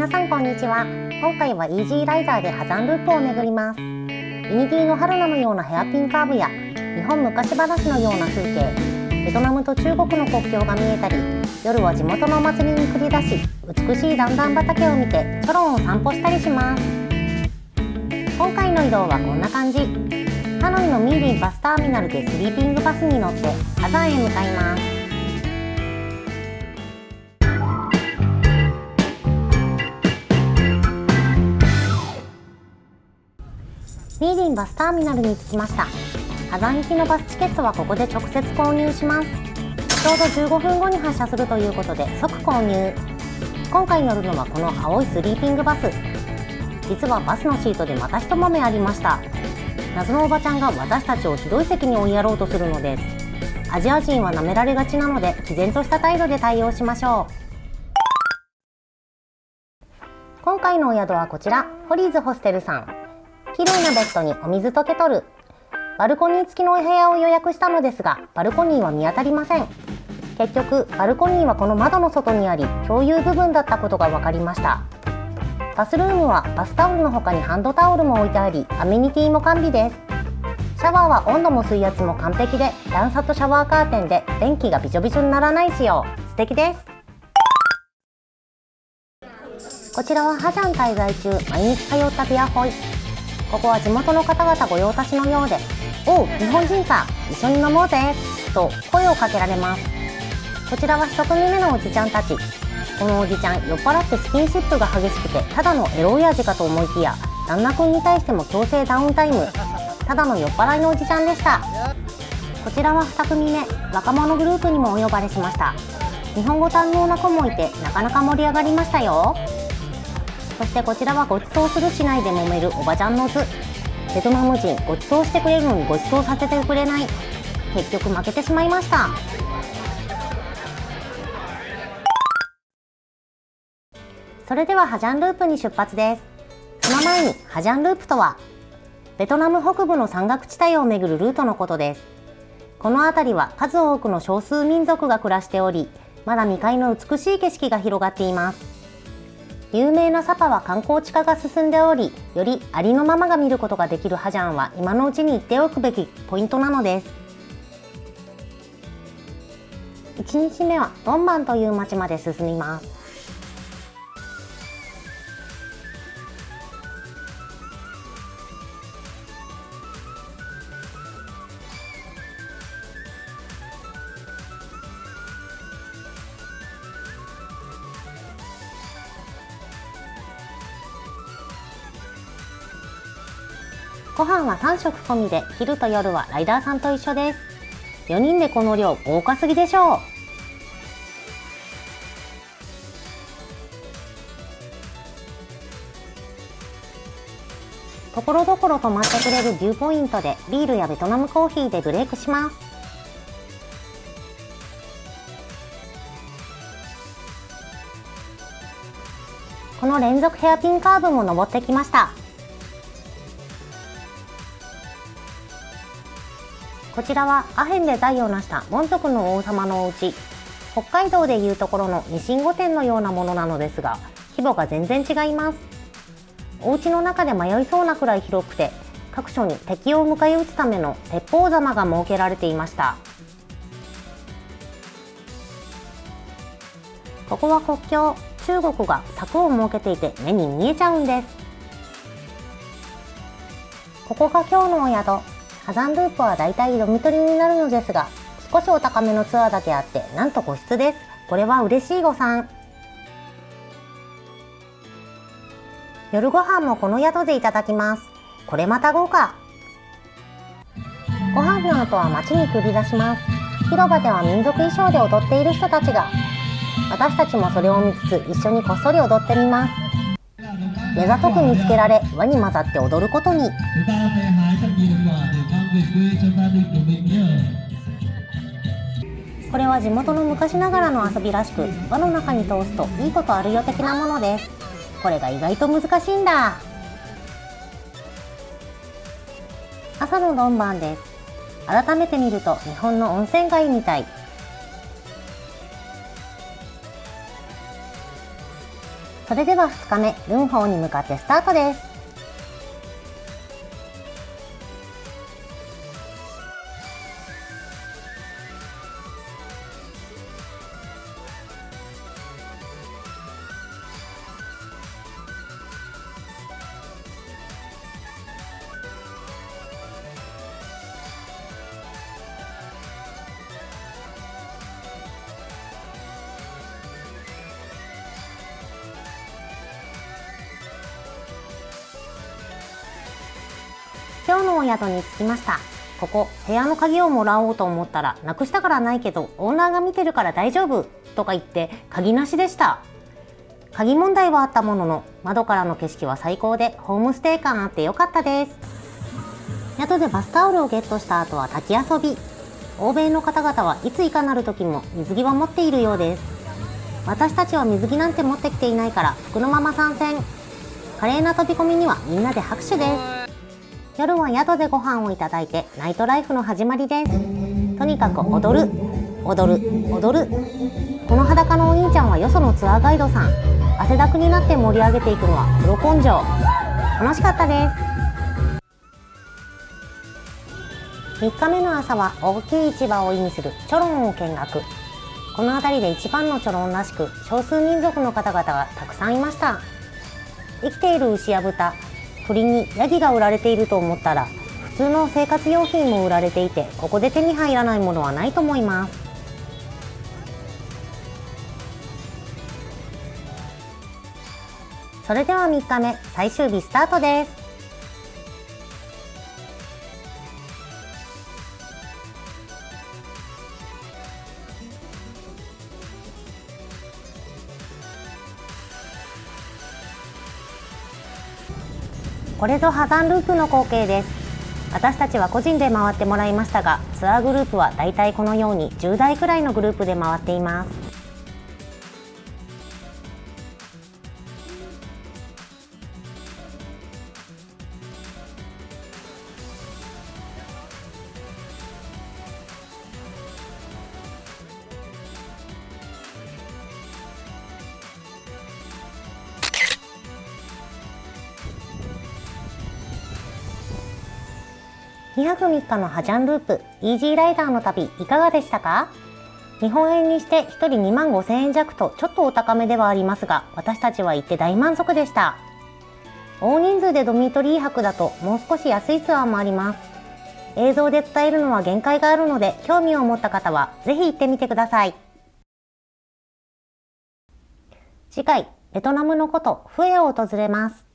皆さんこんにちは。今回はイージーライダーで火山ループを巡ります。ユニティの春菜のようなヘアピンカーブや日本昔話のような風景、ベトナムと中国の国境が見えたり、夜は地元のお祭りに繰り出し美しい段々畑を見てチョロンを散歩したりします。今回の移動はこんな感じ。ハノイのミーディンバスターミナルでスリーピングバスに乗って火山へ向かいます。ミーディンバスターミナルに着きました。火山行きのバスチケットはここで直接購入します。ちょうど15分後に発車するということで即購入。今回乗るのはこの青いスリーピングバス。実はバスのシートでまた一豆ありました。謎のおばちゃんが私たちを広い席に追いやろうとするのです。アジア人は舐められがちなので毅然とした態度で対応しましょう。今回のお宿はこちら、ホリーズホステルさん。綺麗なベッドにお水とケトル、バルコニー付きのお部屋を予約したのですが、バルコニーは見当たりません。結局バルコニーはこの窓の外にあり、共有部分だったことが分かりました。バスルームはバスタオルの他にハンドタオルも置いてあり、アメニティも完備です。シャワーは温度も水圧も完璧で、段差とシャワーカーテンで電気がびちょびちょにならない仕様、素敵です。こちらはハジャン滞在中毎日通ったビアホイ。ここは地元の方々御用達のようで、おう日本人か、一緒に飲もうぜと声をかけられます。こちらは一組目のおじちゃんたち。このおじちゃん酔っ払ってスキンシップが激しくてただのエロ親父かと思いきや、旦那君に対しても強制ダウンタイム、ただの酔っ払いのおじちゃんでした。こちらは2組目、若者グループにもお呼ばれしました。日本語堪能な子もいてなかなか盛り上がりましたよ。そしてこちらはご馳走するしないで揉めるおばちゃんの図。ベトナム人ご馳走してくれるのにご馳走させてくれない。結局負けてしまいました。それではハジャンループに出発です。その前にハジャンループとは、ベトナム北部の山岳地帯を巡るルートのことです。この辺りは数多くの少数民族が暮らしており、まだ未開の美しい景色が広がっています。有名なサパは観光地化が進んでおり、よりありのままが見ることができるハジャンは今のうちに行っておくべきポイントなのです。1日目はドンバンという町まで進みます。ご飯は3食込みで、昼と夜はライダーさんと一緒です。4人でこの量豪華すぎでしょう。ところどころ泊まってくれるビューポイントでビールやベトナムコーヒーでブレイクします。この連続ヘアピンカーブも登ってきました。こちらはアヘンで財を成したモン族の王様のお家。北海道でいうところのニシン御殿のようなものなのですが、規模が全然違います。お家の中で迷いそうなくらい広くて、各所に敵を迎え撃つための鉄砲狭間が設けられていました。ここは国境、中国が柵を設けていて目に見えちゃうんです。ここが今日のお宿。火山ループはだいたいドミトリになるのですが、少しお高めのツアーだけあってなんと個室です。これは嬉しい誤算。夜ご飯もこの宿でいただきます。これまた豪華。ご飯の後は街に繰り出します。広場では民族衣装で踊っている人たちが。私たちもそれを見つつ一緒にこっそり踊ってみます。目ざとく見つけられ、輪に混ざって踊ることに。これは地元の昔ながらの遊びらしく、輪の中に通すといいことあるよ的なものです。これが意外と難しいんだ。朝のドンバンです。改めて見ると日本の温泉街みたい。それでは2日目、ルンホーに向かってスタートです。今日のお宿に着きました。ここ部屋の鍵をもらおうと思ったら、なくしたからないけどオーナーが見てるから大丈夫とか言って鍵なしでした。鍵問題はあったものの、窓からの景色は最高でホームステイ感あってよかったです。宿でバスタオルをゲットした後は滝遊び。欧米の方々はいついかなる時も水着を持っているようです。私たちは水着なんて持ってきていないから服のまま参戦。華麗な飛び込みにはみんなで拍手です。夜は宿でご飯をいただいてナイトライフの始まりです。とにかく踊る踊る踊る。この裸のお兄ちゃんはよそのツアーガイドさん。汗だくになって盛り上げていくのはプロ根性。楽しかったです。3日目の朝は大きい市場を意味するチョロンを見学。この辺りで一番のチョロンらしく、少数民族の方々がたくさんいました。生きている牛や豚、鳥にヤギが売られていると思ったら、普通の生活用品も売られていて、ここで手に入らないものはないと思います。それでは3日目、最終日スタートです。これぞハザンループの光景です。私たちは個人で回ってもらいましたが、ツアーグループはだいたいこのように10台くらいのグループで回っています。2泊3日のハジャンループイージーライダーの旅いかがでしたか？日本円にして1人2万5千円弱とちょっとお高めではありますが、私たちは行って大満足でした。大人数でドミトリー泊だともう少し安いツアーもあります。映像で伝えるのは限界があるので、興味を持った方はぜひ行ってみてください。次回、ベトナムの古都フエを訪れます。